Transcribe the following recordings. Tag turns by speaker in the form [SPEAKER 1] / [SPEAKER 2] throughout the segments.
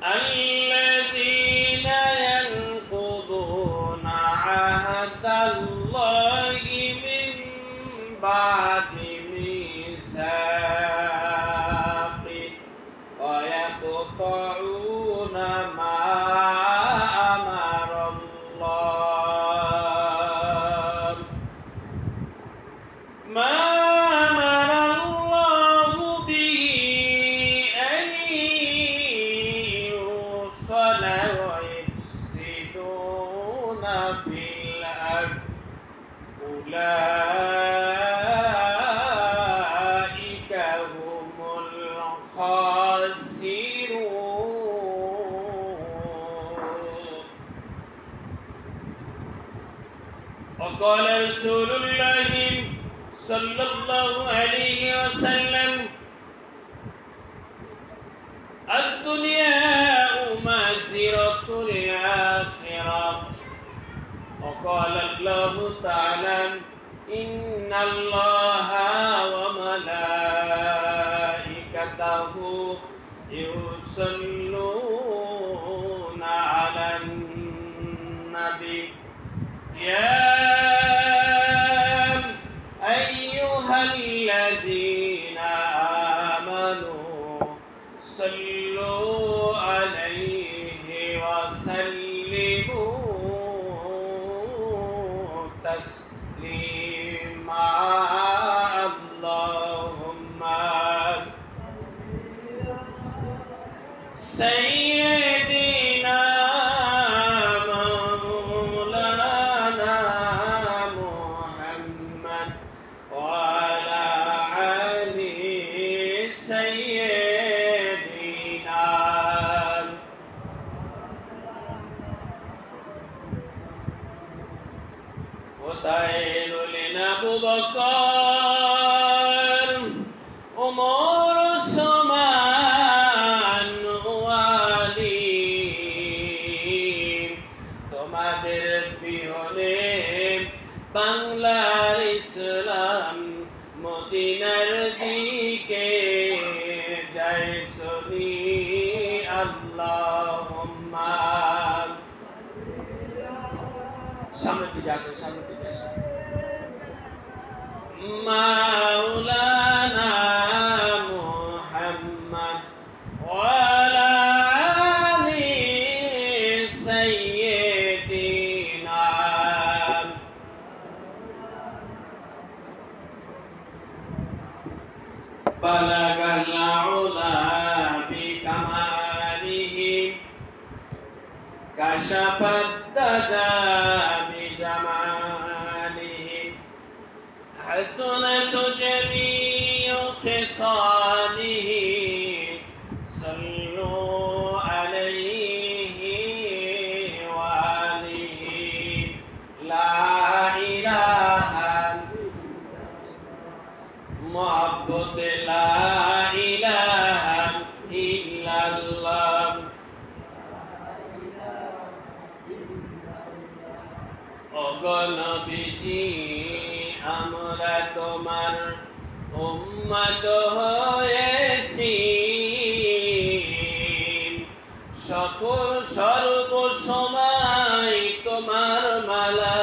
[SPEAKER 1] الذين ينقضون عهد الله من بعد ميثاقه ويقطعون ما أمر الله به أن يوصل ويفسدون في الأرض أولئك هم الخاسرون. وقال رسول الله صلى الله عليه وسلم الدنيا مزرعة الآخرة. وقال الله تعالى إن الله وملائكته يصلون على النبي يا أيها الذين آمنوا صلوا عليه وسلموا تسليما. اللهم سيدنا مولانا محمد وعلى آل سيدنا. وطير لنا أبو بكر عمر عثمان ওয়ালি তোমাদের বিহনে বাংলার ইসলাম মদিনার দিকে যায় চলি। আল্লাহুম্মা সামনের দিকে আছে, সামনের দিকে আছে। মাওলানা মুহাম্মদ ওয়ালা আলি সাইয়্যিদিনা। বালাগাল উলা বিকামালিহি কাশাফাদ দাজা বিজামালিহি حسنت جميع خصاله صلوا عليه وآله لا إله محبت لا إله إلا الله অগণবিজি আমরা তোমার উম্মত হয়েছি, সকল সর্বসময় তোমার মালা,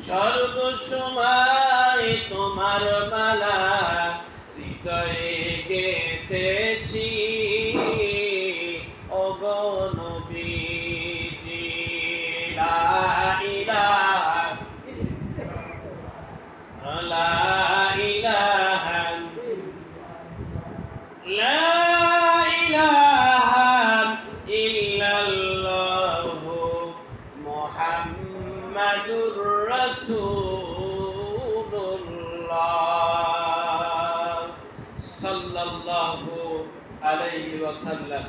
[SPEAKER 1] সর্বসময় তোমার মালা হৃদয়ে গেঁথেছি। অগণবিজি লা ইলাহা লা ইলাহা লা ইলাহা ইল্লাল্লাহু মুহাম্মাদুর রাসূলুল্লাহ সাল্লাল্লাহু আলাইহি ওয়াসাল্লাম।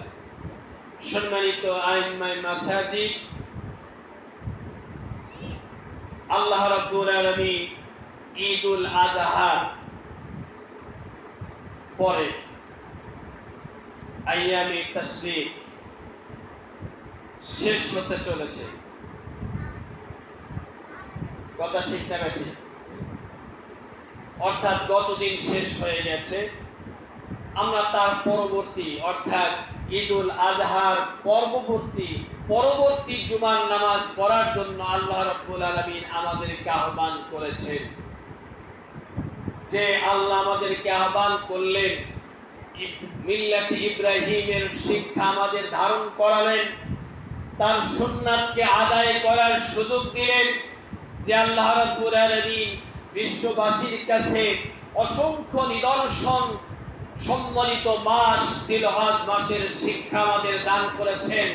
[SPEAKER 1] সম্মানিত আইম্মায়ে মাসাজিদ, আল্লাহ রাব্বুল আলামিন ঈদুল আযহা পরে আইয়ামে তাশরিক শেষ হতে চলেছে। কথা ঠিক না ঠিক? অর্থাৎ গতদিন শেষ হয়ে গেছে, আমরা তার পরবর্তী অর্থাৎ ঈদুল আজহার পরবর্তী জুমার নামাজ পড়ার জন্য আল্লাহ রাব্বুল আলামিন আমাদেরকে আহ্বান করেছেন। যে আল্লাহ আমাদেরকে আহ্বান করলেন, মিল্লাতে ইব্রাহিমের শিক্ষা আমাদের ধারণ করালেন, তার সুন্নাতকে আদায় করার সুযোগ দিলেন, যে আল্লাহ রাব্বুল আলামিন বিশ্ববাসীর কাছে অসংখ্য নিদর্শন সম্মানিত মাস জিলহজ মাসের শিক্ষা আমাদের দান করেছেন।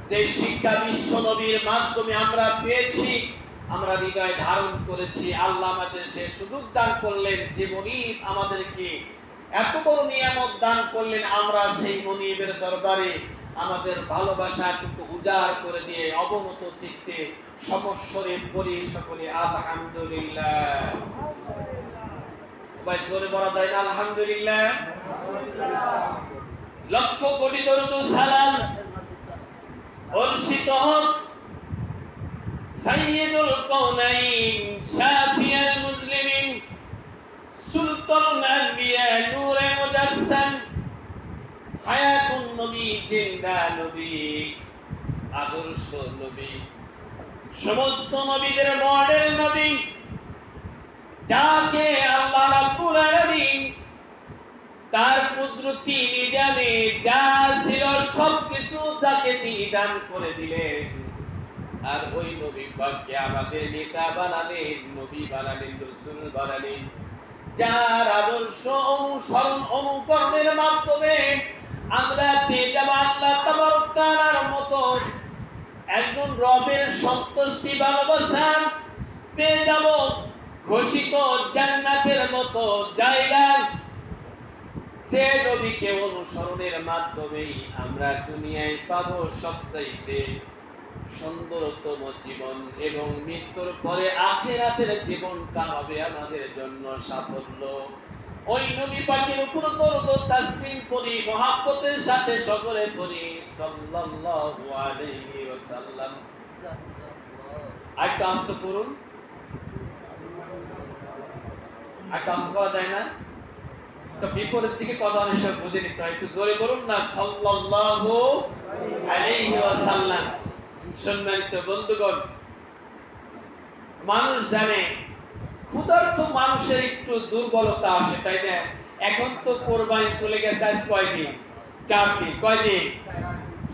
[SPEAKER 1] যে শিক্ষা বিশ্ব নবীর মাধ্যমে আমরা পেয়েছি, আমরা হৃদয়ে ধারণ করেছি। আল্লাহ আমাদের সে সুযোগ দান করলেন, যে মনিব আমাদেরকে এত বড় নিয়ামত দান করলেন, আমরা সেই মনিবের দরবারে আমাদের ভালোবাসাটুকু উজাড় করে দিয়ে অবনত চিত্তে সমস্বরে পড়ি সকলে আলহামদুলিল্লাহ। ভাই জোরে বলা যায় না আলহামদুলিল্লাহ? লক্ষ কোটি দরুদ ও সালাম বর্ষিত হোক সাইয়্যিদুল কাউনাইন শাফিউল মুসলিমিন সুলতানুল আম্বিয়া নূরে মুজাসসাম হায়াতুন নবী, জিন্দা নবী, আদর্শ নবী, সমস্ত নবীদের মডেল নবী, যাকে আল্লাহ রাব্বুল আলামিন তার কুদরতি নিজামে যা ছিল সবকিছু যাকে তিনি দান করে দিলেন, আর ওই নবী পাককে আমাদের নেতা বানালেন, নবী বানালেন, রাসূল বানালেন, যার আদর্শ অনুসরণ অনুকরণের মাধ্যমে আমরা পেয়ে যাব আল্লাহ তাবারক তাআলার মতো একজন রবের সন্তুষ্টি ভালোবাসা, পেয়ে যাব ঘোষিত জান্নাতের মতো জায়গা। যে নবীকে অনুসরণের মাধ্যমেই আমরা দুনিয়ায় পাবো সবচাইতে সুন্দরতম জীবন, এবং মৃত্যুর পরে আখিরাতের জীবনটা হবে আমাদের জন্য সাফল্য। ওই নবী পাকের উপর দরুদ ও তাসলিম পড়ি, মহব্বতের সাথে সকলে পড়ি সাল্লাল্লাহু আলাইহি ওয়াসাল্লাম। আরেকটু আস্তে পড়ুন, আরেকটু আস্তে করা যায় না? তো বিপরীত দিকে কথা অনেক সময় বুঝে নিতে হয়, একটু জোরে বলুন না সাল্লাল্লাহু আলাইহি ওয়াসাল্লাম। সম্মানিত বন্ধুগণ, মানুষ জানে ক্ষুধার্ত মানুষের একটু দুর্বলতা আসে, তাই না? এখন তো কোরবানি চলে গেছে, আজ কয়দিন? 4 দিন। কয়দিন?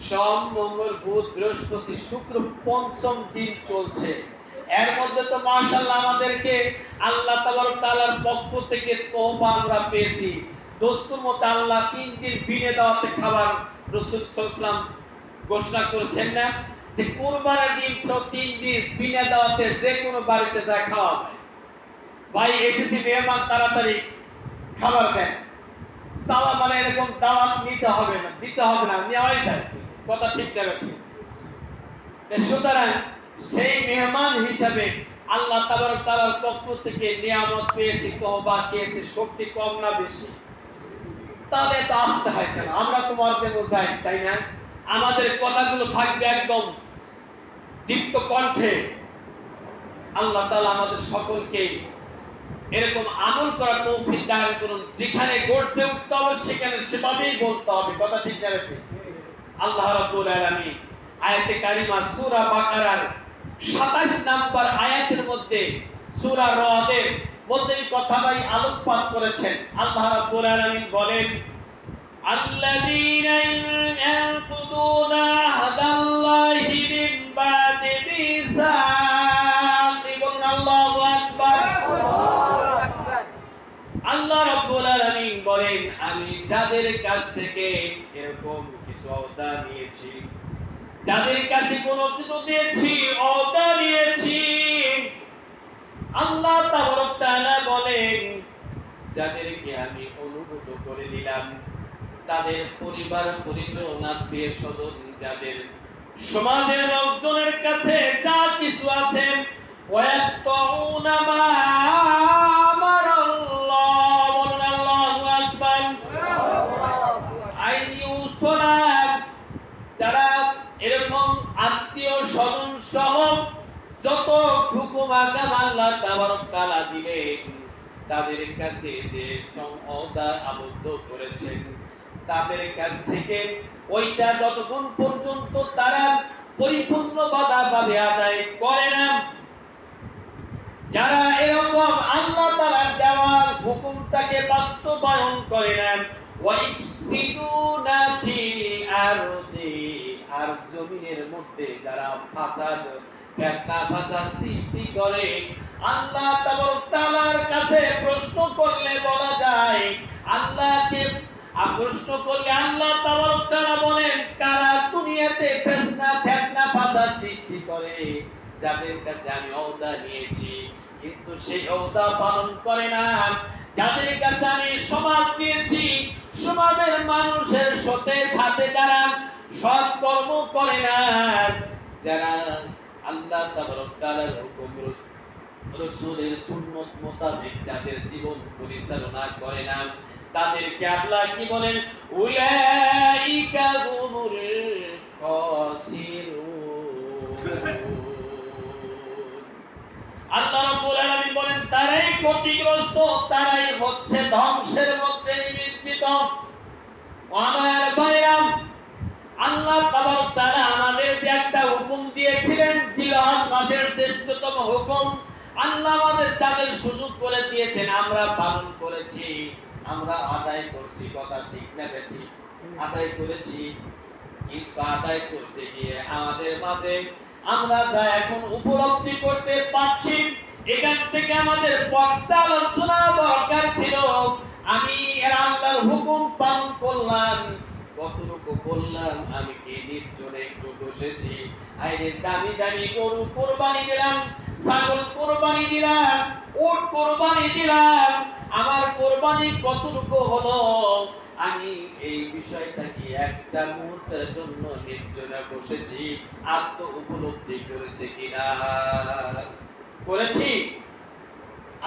[SPEAKER 1] সোম, মঙ্গল, বুধ, বৃহস্পতি, শুক্র, পঞ্চম দিন চলছে। এর মধ্যে তো মাশাআল্লাহ আমাদেরকে আল্লাহ তাবারক তাআলার পক্ষ থেকে তওবা আমরা পেয়েছি। দস্তুর মতে আল্লাহ 3 দিন বিনে দাওয়াতে খাবার রাসূল সাল্লাল্লাহু আলাইহি ওয়াসাল্লাম ঘোষণা করেছেন না, যে কুরবানির দিন 3 দিন বিনা দাওয়াতে যে কোনো বাড়িতে যায় খাওয়া যায়। ভাই এসেছি মেহমান, তাড়াতাড়ি খাবার দেন, সাওয়া মানে এরকম দাওয়াত নিতে হবে না, দিতে হবে না, নেওয়াই যায়। কথা ঠিক না ঠিক? সুতরাং সেই মেহমান হিসাবে আল্লাহ তাবারক তাআলার পক্ষ থেকে নিয়ামত পেয়েছি, তওবা পেয়েছি, শক্তি কম না বেশি? তাহলে তো আসতে হয় কেন? আমরা তো মর্মে বোঝাই, তাই না? আমাদের কথাগুলো থাকবে একদম দীপ্ত কণ্ঠে। আল্লাহ তাআলা আমাদের সকলকে এরকম আমল করার তৌফিক দান করুন, যেখানে গড়ছে উঠতে হবে সেখানে সেভাবেই বলতে হবে। কথা ঠিক না ঠিক? আল্লাহ রাব্বুল আলামিন আয়াতে কারিমা সূরা বাকারার 27 নম্বর আয়াতের মধ্যে সূরা রদের মধ্যে এই কথাটাই আলোকপাত করেছেন। আল্লাহ রাব্বুল আলামিন বলেন, আল্লাযীনা ইয়ানকুদুনা আহদাল্লাহি মিন বাদি মিসাক। বলুন আল্লাহু আকবার। আল্লাহ রাব্বুল আলামিন বলেন, আমি যাদের কাছ থেকে এরকম কিছু ওয়াদা নিয়েছি, যাদের কাছে কোনো কিছু দিয়েছি, ওয়াদা নিয়েছি, আল্লাহ তাবারক তাআলা বলেন, যাদেরকে আমি অনুগত করে দিলাম, তাদের পরিবার পরিজন আত্মীয় স্বজন, যাদের সমাজের লোকজনের কাছে যা কিছু আছে, ওয়ায়াতুনা মা আমারাল্লাহ। বলুন আল্লাহু আকবার। আইয়ুসনা, যারা এরকম আত্মীয় স্বজন সহ যত হুকুম আকাম আল্লাহ তাবারক তাআলা দিলেন, তাদের কাছে যে সমওদা আবদ্ধ করেছেন, তাদের কাছ থেকে ওইটা যতক্ষণ পর্যন্ত তারা পরিপূর্ণভাবে আদায় করে না, যারা এরকম আল্লাহ তাআলার দেওয়া হুকুমটাকে বাস্তবায়ন করে না, ওয়াইফসিদুনা ফিল আরদি, আর জমিনের মধ্যে যারা ফাসাদ ফিতনা ফাসাদ সৃষ্টি করে, আল্লাহ তাআলার কাছে প্রশ্ন করলে বলা যায়, আল্লাহকে প্রশ্ন করলে আল্লাহ তাআলা বলেন, কারা দুনিয়াতে ফিতনা ফাসাদ সৃষ্টি করে, যাদের কাছে আমি ওয়াদা নিয়েছি কিন্তু সেই ওয়াদা পালন করে না, যাদের কাছে আমি সমাজ দিয়েছি, সমাজের মানুষের সাথে যারা সৎ কর্ম করে না, যারা আল্লাহ তাআলার হুকুম রাসূলের সুন্নাত মোতাবেক যাদের জীবন পরিচালনা করে না, তাদেরকে আল্লাহ কি বলেন, উলাইকা হুমুল খাসিরুন। আল্লাহ রাব্বুল আলামিন বলেন, তারাই ক্ষতিগ্রস্ত, তারাই হচ্ছে ধ্বংসের মধ্যে নিমজ্জিত। আমার ভাইরা, আল্লাহ তাআলা আমাদের যে একটা হুকুম দিয়েছিলেন, জিলহজ মাসের শ্রেষ্ঠতম হুকুম, আল্লাহ আমাদের যাদের সুযোগ করে দিয়েছেন, আমরা পালন করেছি, আমরা আদায় করছি, কথা ঠিক না ঠিক? আদায় করেছি, কিন্তু আদায় করতে গিয়ে আমাদের মাঝে আমরা যা এখন উপলব্ধি করতে পারছি, এখান থেকে আমাদের পর্যালোচনা দরকার ছিল। আমি আল্লাহর হুকুম পালন করলাম, কতটুকু করলাম? আমি কি নির্জনে একটু বসেছি, আইরে দামি দামি গরু কোরবানি দিলাম, ছাগল কোরবানি দিলাম, উট কোরবানি দিলাম, আমার কোরবানি কতটুকু হলো? আমি এই বিষয়টা কি একটা মুহূর্তের জন্য নির্জনে বসেছি আত্ম উপলব্ধি করেছে কিনা? করেছি?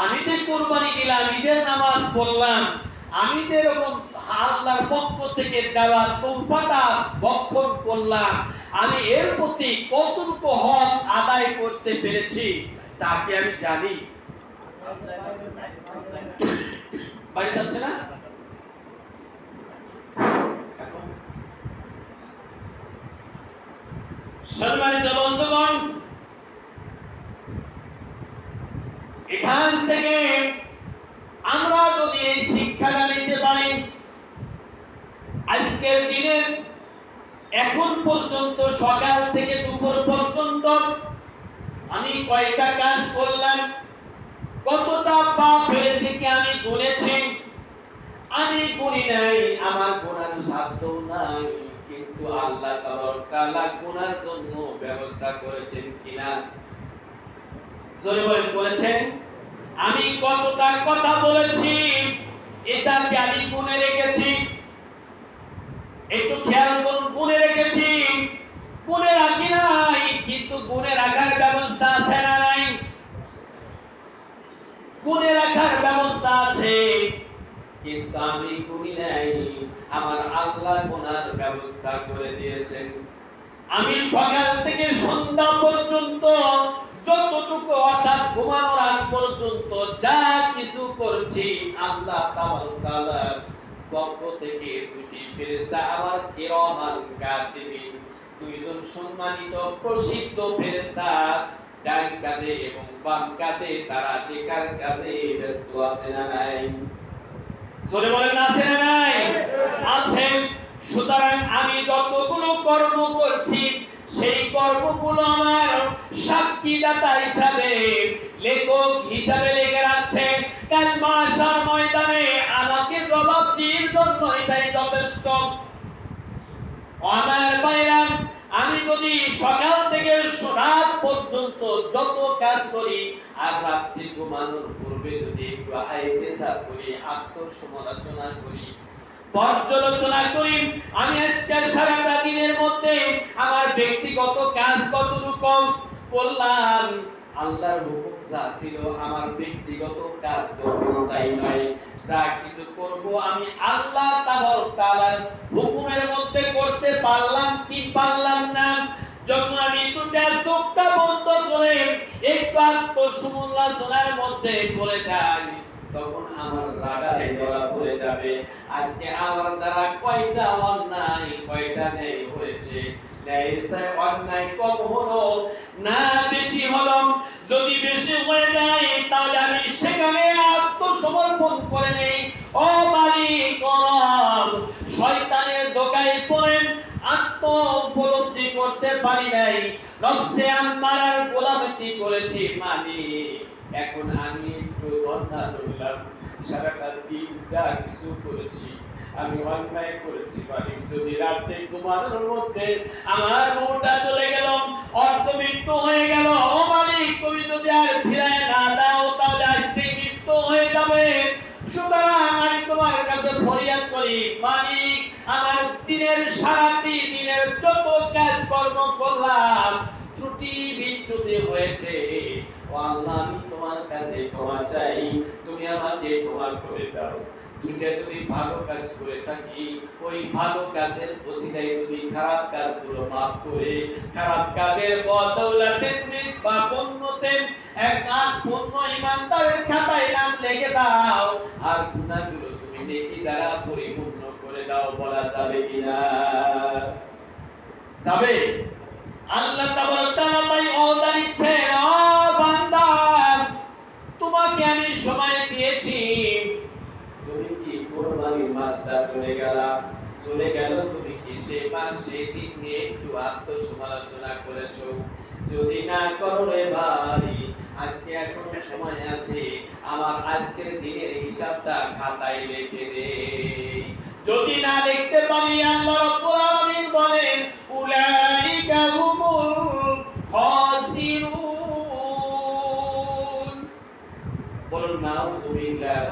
[SPEAKER 1] আমি যে কোরবানি দিলাম, ঈদের নামাজ পড়লাম, আমি যে এরকম আল্লাহর পক্ষ থেকে দেওয়া তোহফাটা বক্ষণ করলাম, আমি এর প্রতি কতটুকু হক আদায় করতে পেরেছি তা কি আমি জানি? বাড়ি যাচ্ছে না? সম্মানিত বন্ধুগণ, এখান থেকে আমরা যদি এই শিক্ষাটা নিতে পারি, আজকের দিনে এখন পর্যন্ত সকাল থেকে দুপুর পর্যন্ত আমি কয়টা কাজ করলাম, কতটা পাপ হয়েছে কি আমি গুনেছি? আমি গুনি নাই, আমার গুনার সাধ্য নাই, কিন্তু আল্লাহ তাআলা গুনার জন্য ব্যবস্থা করেছেন কিনা? জোরে বলেন, করেছেন? আমি কতটা কথা বলেছি, এটা কি আমি গুনে রেখেছি? একটু খেয়াল করুন, গুনে রেখেছি, গুনে রাখি নাই, কিন্তু গুনে রাখার ব্যবস্থা আছে না নাই? গুনে রাখার ব্যবস্থা আছে, কিন্তু আমি গুনি নাই, আমার আল্লাহ গুনার ব্যবস্থা করে দিয়েছেন। আমি সকাল থেকে সন্ধ্যা পর্যন্ত যতটুকু, অর্থাৎ ঘুমানোর আগ পর্যন্ত যা কিছু করছি, আল্লাহ তাআলার পক্ষ থেকে দুটি ফেরেশতা আমার কিরামান কাতিবিন, দুইজন সম্মানিত প্রসিদ্ধ ফেরেশতা ডান কাঁধে এবং বাম কাঁধে তারা লেখার কাজে ব্যস্ত আছে না নাই? জোরে বলেন, আছে না নাই? আছে। সুতরাং আমি যতগুলো কর্ম করছি, সেই কর্মগুলো আমার সাক্ষীদাতা হিসাবে, লেখক হিসাবে লেখে রাখছে, কাল মাশার ময়দানে আমাকে জবাব দিতে জন্য এটাই যথেষ্ট। আমার ভাইরা, আমি যদি সকাল থেকে রাত পর্যন্ত যত কাজ করি, আর রাত্রি ঘুমানোর পূর্বে যদি একটু আইতেসাব করি, আত্মসমালোচনা করি, পর্যালোচনা করি, আমি আজকে সারাটা দিনের মধ্যে আমার ব্যক্তিগত কাজ কতটুকু করলাম, আল্লাহর হুকুম যা ছিল আমার ব্যক্তিগত কাজ তো কোনটাই নয়, যা কিছু করব আমি আল্লাহ তাআলার হুকুমের মধ্যে করতে পারলাম কি পারলাম না? যখন আমি দুটা চোখটা বন্ধ করে একটু আত্মসমালোচনার মধ্যে পড়ে যাই, তখন আমার রাডারে ধরা পড়ে যাবে আজকে আমার দ্বারা কয়টা অন্যায় কয়টা ন্যায় হয়েছে, ন্যায়ের চেয়ে অন্যায় কম হলো না বেশি হলো। যদি বেশি হয়ে যায় তাহলে আমি সেখানে আত্মসমর্পণ করে নেই। ও মালিক রব, শয়তানের ধোঁকায় পড়ে আত্ম উপলব্ধি করতে পারি নাই, নফসে আম্মারার গোলামি করেছি মালিক। এখন আমি একটু ধর্ণা ধরলাম, সারাটা দিন যা কিছু করেছি আমি অন্যায় করেছি মালিক। যদি রাতে ঘুমানোর মধ্যে আমার বউটা চলে গেল, অর্ধমৃত্যু হয়ে গেল, ও মালিক তুমি যদি আর ফিরায় না দাও তাহলে আজকে মৃত্যু হয়ে যাবে। সুতরাং আমি তোমার কাছে ফরিয়াদ করি মালিক, আমার দিনের সারাটি দিনের যত কাজ কর্ম করলাম ত্রুটি বিচ্যুতি হয়েছে, ও আল্লাহ আমি তোমার কাছে ক্ষমা চাই, তুমি আমাকে ক্ষমা করে দাও। দুইটা যদি ভালো কাজ করে থাকি ওই ভালো কাজের ওসিলায় তুমি খারাপ কাজগুলো মাফ করে খারাপ কাজের বদৌলতে তুমি পাপন্নতে এক আট পূর্ণ ইমানদারের খাতায় নাম লিখে দাও, আর গুনাহগুলো তুমি নেকি দ্বারা পরিপূর্ণ করে দাও। বলা যাবে কিনা? যাবে। আল্লাহ তাআলা তাই ওয়াদা দিচ্ছেন, ও বান্দা তোমাকে আমি সময় দিয়েছি, তুমি কি কোরবানির মাসটা চলে গেল তুমি কি সে মাস সেই দিন নিয়ে একটু আত্মসমালোচনা করেছো? যদি না করো রে ভাই, আজকে এখনো সময় আছে, আমার আজকের দিনের হিসাবটা খাতায় লিখে দে। যদি না লিখতে পারি আল্লাহ রাব্বুল আলামিন বলেন উলাইকা হুমুল খাসিরুন। বলুন নাউযুবিল্লাহ।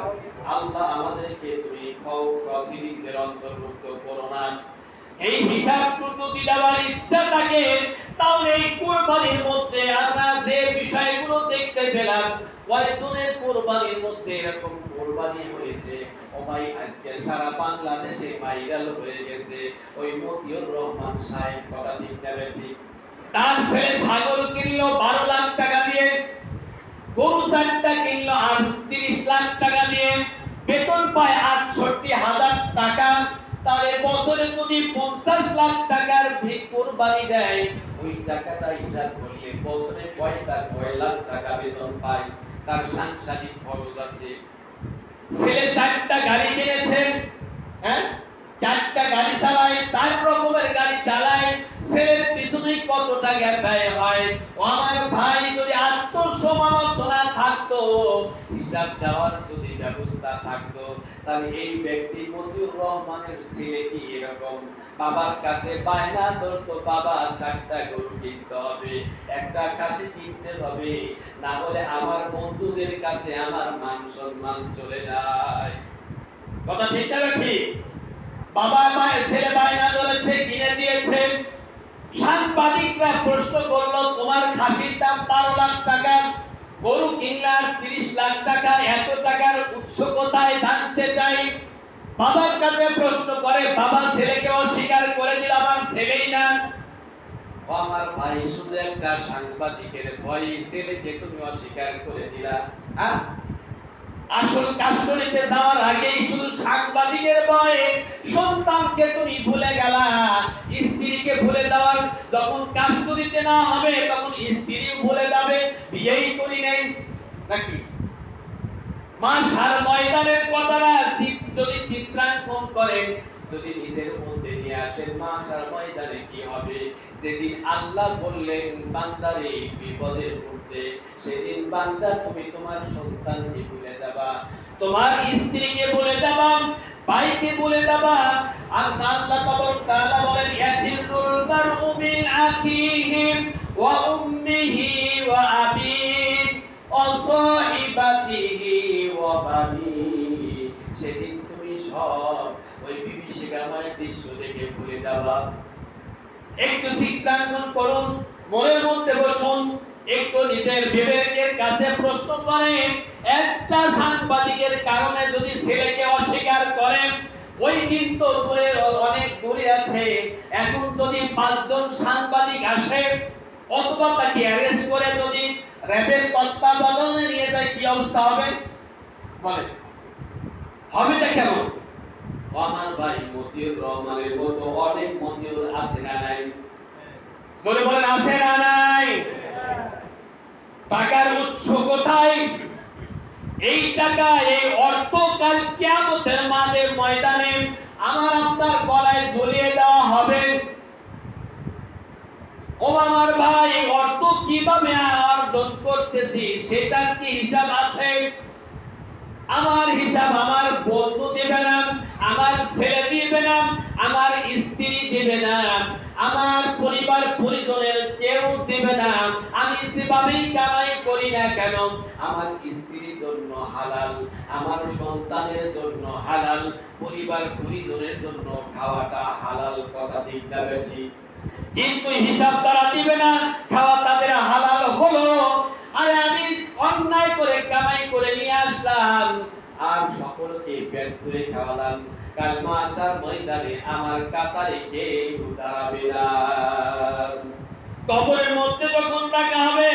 [SPEAKER 1] আল্লাহ আমাদেরকে তুমি খাসিরদের অন্তর্ভুক্ত করো না। এই হিসাবটুকু যদি দেওয়ার ইচ্ছা থাকে তাহলে এই কুরবানির মধ্যে আমরা যে বিষয়গুলো দেখতে পেলাম, ওয়াইজনের কুরবানির মধ্যে এরকম কুরবানি হয়েছে, ও ভাই আজকে সারা বাংলাদেশে ভাইরাল হয়ে গেছে ওই মতিউর রহমান সাহেব। কথা ঠিক না ঠিক? তার ছেলে ছাগল কিনলো 12 লাখ টাকা দিয়ে, গরু 4টা কিনলো 30 লাখ টাকা দিয়ে, বেতন পায় 68,000 টাকা। তাহলে বছরে যদি 50 লাখ টাকার কুরবানি দেয়, ওই টাকাটা হিসাব করলে বছরে কয় লাখ টাকা বেতন পায়, তার সাংসারিক খরচ আছে। ছেলে 4টা গাড়ি কিনেছে, হ্যাঁ 4টা গাড়ি চালায়, 4 রকমের গাড়ি চালায়, ছেলের পিছনে কত টাকা ব্যয় হয়। ও আমার ভাই, যদি আত্মসমালোচনা থাকতো, হিসাব দেওয়ার যদি ব্যবস্থা থাকতো, তাহলে এই ব্যক্তি মতিউর রহমানের ছেলে কি এরকম বাবার কাছে বায়না ধরতো, বাবা 4টা গরু কিনতে হবে, একটা খাসি কিনতে হবে, না হলে আমার বন্ধুদের কাছে আমার মান সম্মান চলে যায়। কথা ঠিক না ঠিক? বাবা মায়ের ছেলে বায়না ধরেছে, কিনে দিয়েছে। সাংবাদিকরা প্রশ্ন করলো তোমার খাসির দাম 12 লাখ টাকা, গরু কিনলাম 30 লাখ টাকা, এত টাকার উৎস কোথায় জানতে চাই। বাবার কাছে প্রশ্ন করে, বাবা ছেলেকে অস্বীকার করে দিল, আমার ছেলেই না। ও আমার ভাই, শুধু একটা সাংবাদিকের ভয়ে ছেলেকে তুমি অস্বীকার করে দিলা। আসল কাস্টডিতে যাওয়ার আগেই শুধু সাংবাদিকের ভয়ে সন্তানকে তুমি ভুলে গেলা। স্ত্রীকে ভুলে যাওয়ার যখন কাস্টডিতে না হবে তখন স্ত্রী ভুলে যাবে, বিয়েই করি নাই নাকি? মাশার ময়দানের কথাটা যদি চিত্রাঙ্কন করেন, যদি নিজের মধ্যে নিয়ে আসেন, মাশার ময়দানে কি হবে? যেদিন আল্লাহ বললেন বান্দারে বিপদের মধ্যে, সেদিন বান্দা তুমি তোমার সন্তানকে ভুলে যাবা, তোমার স্ত্রীকে ভুলে যাবা, ভাইকে ভুলে যাবা। আল্লাহ তাআলা বলেন ইয়াতিরুল মারউ মিন আখিহি ওয়া উম্মিহি ওয়া আবিহি ওয়া সাহিবাতিহি ওয়া বানিহি। সেদিন তুমি সব ওই বিভীষিকাময় দৃশ্য দেখে ভুলে যাবা। একটু চিন্তাঙ্কন করুন, মনের মধ্যে বসুন, একটু নিজের বিবেকের কাছে প্রশ্ন করেন। একটা সাংবাদিকের কারণে যদি ছেলেকে অস্বীকার করেন, ওই দিন তো অনেক দূরে আছে। এখন যদি 5 জন সাংবাদিক আসে অথবা তাকে অ্যারেস্ট করে যদি র্যাবের তত্ত্বাবধানে নিয়ে যায়, কি অবস্থা হবে? বলেন হবেটা কেমন? আমার ভাই মতিউর রহমানের মতো অনেক মতিউর আছে না নাই? জোরে বলেন আছে না নাই? টাকার উৎস কোথায়? এই টাকা, এই অর্থ কাল কিয়ামতের মাঠের ময়দানে আমার আপনার গলায় ঝুলিয়ে দেওয়া হবে। ও আমার ভাই, অর্থ কিভাবে অর্জন করতেছি সেটার কি হিসাব আছে? আমার হিসাব আমার বন্ধু দিবে না, আমার ছেলে দিবে না, আমার স্ত্রী দিবে না, আমার পরিবার পরিজনের কেউ দিবে না। আমি যেভাবেই কামাই করি না কেন আমার স্ত্রীর জন্য হালাল, আমার সন্তানের জন্য হালাল, পরিবার পরিজনের জন্য খাওয়াটা হালাল। কথা ঠিক না বেঠিক? কিন্তু হিসাব তারা দিবে না, খাওয়া তাদের হালাল হলো, আর আমি অন্যায় করে কামাই করে নিয়ে আসলাম আর সকলকে পেট ভরে খাওয়ালাম। কাল মাশার ময়দানে আমার কাতারে কেউ দাঁড়াবে না। কবরের মধ্যে যখন রাখা হবে,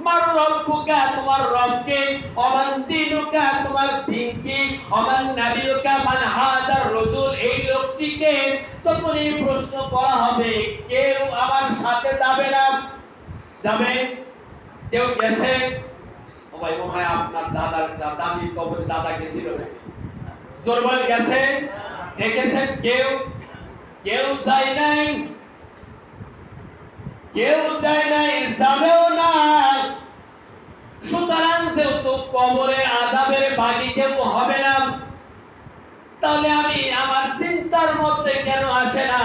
[SPEAKER 1] মার রব্বুকা, তোমার রবকে, অমান দিনুকা, তোমার দিনকে, অমান নাবিয়ুকা, মান হাদার রাজুল, এই লোকটিকে তখন এই প্রশ্ন করা হবে, কেউ আমার সাথে যাবে না? যাবে? কেউ গেছে? ও ভাই মনে হয় আপনার দাদির কবরে দাদা গেছিল নাকি? জোর বলে গেছে? দেখেছেন কেউ? কেউ যায় নাই, কেউ যায় নাই, যাবেও না। সুতরাং যেহেতু কবরের আযাবের ভাগী কেউ হবে না, তাহলে আমি আমার চিন্তার মধ্যে কেন আসে না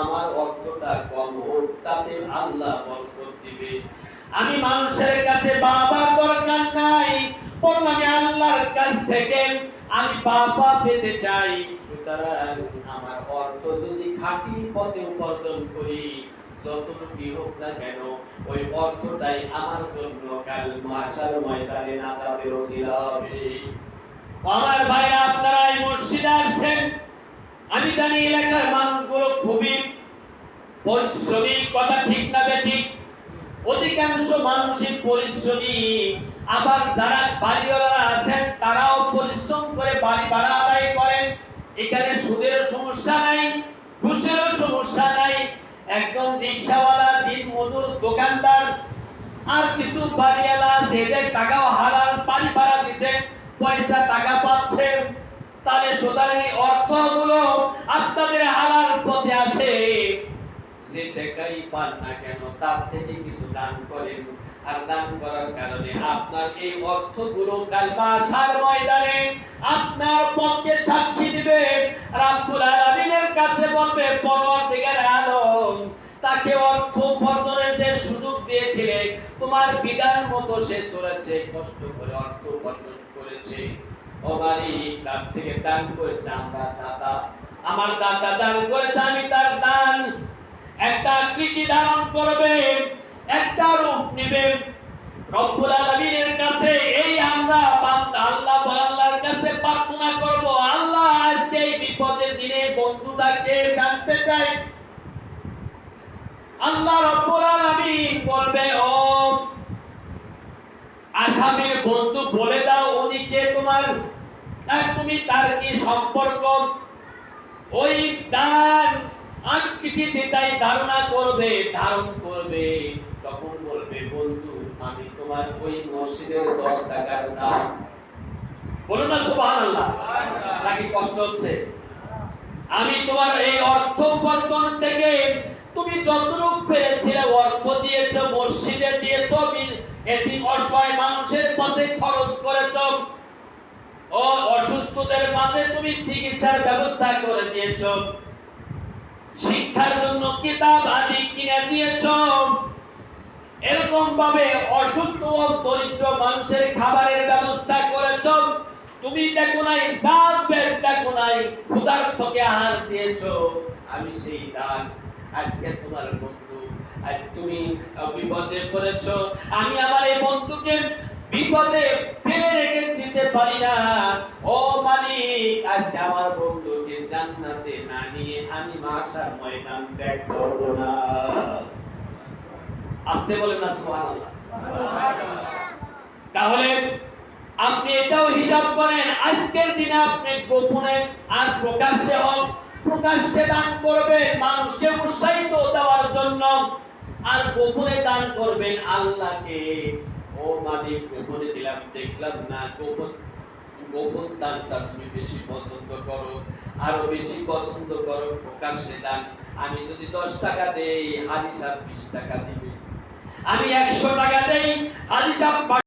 [SPEAKER 1] আমার অর্থটা কম হোক, তাতে আল্লাহ বরকত দিবে। আমি মানুষের কাছে বাবার দরকার নাই, বরং আমি আল্লাহর কাছ থেকে আমি বাবা পেতে চাই। সুতরাং আমার অর্থ যদি খাঁটি পথে উপার্জন করি, যতটুকু হোক না কেন, ওই অর্থটাই আমার জন্য কাল মাশার ময়দানে নাজাতের ওসিলা হবে। আমার ভাইরা, আপনারা এই মসজিদে আসছেন, আমি জানি এলাকার মানুষগুলো খুবই পরিশ্রমী। কথা ঠিক না বেঠিক? অধিকাংশ মানুষই পরিশ্রমী। আবার যারা বাড়িওয়ালারা আছেন তারাও পরিশ্রম করে বাড়ি ভাড়া আদায় করেন। এখানে সুদের সমস্যা নাই, ঘুষেরও সমস্যা নাই। একদম রিকশাওয়ালা, দিন মজুর, দোকানদার আর কিছু বাড়িওয়ালা আছে, এদের টাকাও হালাল, বাড়ি ভাড়া দিচ্ছে, পয়সা টাকা পাচ্ছে। তাহলে সুতরাং এই অর্থগুলো আপনাদের হালাল পথে আসে। যে টাকাই পান না কেন তার থেকে কিছু দান করেন, আর দান করার কারণে আপনার এই অর্থগুলো কাল মাশার ময়দানে আপনার পক্ষে সাক্ষী দিবে। রাব্বুল আলামিনের কাছে বলবে, পরওয়ারদিগার আলম, তাকে অর্থ উপার্জনের যে সুযোগ দিয়েছিলে, তোমার বিধান মতো সে চলেছে, কষ্ট করে অর্থ উপার্জন করেছে। ও মালিক, তার থেকে দান করেছে আমরা দাতা, আমার দাতা দান করেছে, আমি তার দান একটা আকৃতি ধারণ করবে, একটা রূপ নেবে। রব্বুল আলামিনের কাছে এই আমরা বান্দা আল্লাহর কাছে প্রার্থনা করব, আল্লাহ আজকে এই বিপদের দিনে বন্ধুটাকে জানতে চাই। আল্লাহ রব্বুল আলামিন বলবে, ও আসামির বন্ধু, বলে দাও উনি কে তোমার, আর তুমি তার কি সম্পর্ক। ওই দান আকৃতি যেটাই ধারণা করবে, ধারণ করবে, তখন বলবে, বন্ধু আমি তোমার ওই মসজিদের 10 টাকার দান। বলুন না সুবহানাল্লাহ। নাকি কষ্ট হচ্ছে? আমি তোমার এই অর্থ উপার্জন থেকে তুমি যতটুকু পেয়েছিলে অর্থ দিয়েছো, মসজিদে দিয়েছো, এতিম অসহায় মানুষের পাশে খরচ করেছো, ও অসুস্থদের মাঝে তুমি চিকিৎসার ব্যবস্থা করে দিয়েছো, শিক্ষার জন্য কিতাব আদি কিনে দিয়েছো, এরকম ভাবে অসুস্থ ও দরিদ্র মানুষের খাবারের ব্যবস্থা করেছো। তুমি দেখো নাই, জাবের দেখো নাই, ক্ষুধার্তকে আহার দিয়েছো। আমি সেই দান আজকে তোমার বন্ধু, আজ তুমি বিপদে পড়েছো, আমি আমার এই বন্ধুকে বিপদে ফেলে রেখে যেতে পারি না। ও মালিক, আজকে আমার বন্ধুকে জান্নাতে না নিয়ে আমি মাশার ময়দান ত্যাগ করব না। আসতে বলেন না সুবহানাল্লাহ। তাহলে আপনি এটাও হিসাব করেন, আজকের দিনে আপনি গোপনে আর প্রকাশ্যে হোক, প্রকাশ্যে দান করবেন মানুষকে উৎসাহিত দেওয়ার জন্য, আর গোপনে দান করবেন আল্লাহকে। ও মালিক, গোপনে দিলাম, দেখলাম না, গোপন দানটা তুমি বেশি পছন্দ করো, আরো বেশি পছন্দ করো প্রকাশ্যে দান। আমি যদি 10 টাকা দেই, হাজি সাহেব 20 টাকা দিবে। আমি 100 টাকা দেই, হাজি সাহেব